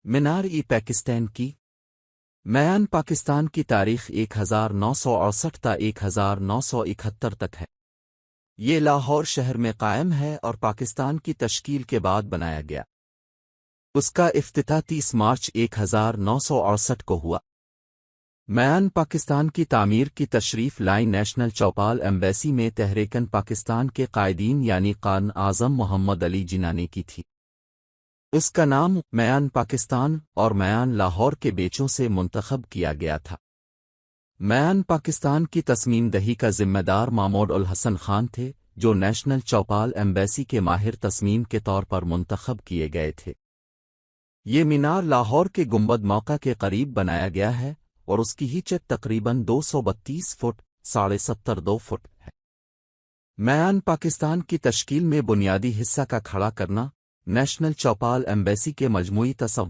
مینار پاکستان کی میان پاکستان کی تاریخ 1968 تا 1971 تک ہے۔ یہ لاہور شہر میں قائم ہے اور پاکستان کی تشکیل کے بعد بنایا گیا۔ اس کا افتتاح 30 مارچ 1968 کو ہوا۔ میان پاکستان کی تعمیر کی تشریف لائی نیشنل چوپال ایمبیسی میں تحریکن پاکستان کے قائدین یعنی قائد اعظم محمد علی جناح نے کی تھی۔ اس کا نام میان پاکستان اور میان لاہور کے بیچوں سے منتخب کیا گیا تھا۔ میان پاکستان کی تصمیم دہی کا ذمہ دار محمود الحسن خان تھے، جو نیشنل چوپال ایمبیسی کے ماہر تصمیم کے طور پر منتخب کیے گئے تھے۔ یہ مینار لاہور کے گنبد موقع کے قریب بنایا گیا ہے اور اس کی ہی چھت تقریباً 232 فٹ 70.2 فٹ ہے۔ میان پاکستان کی تشکیل میں بنیادی حصہ کا کھڑا کرنا نیشنل چوپال ایمبیسی کے مجموعی تصور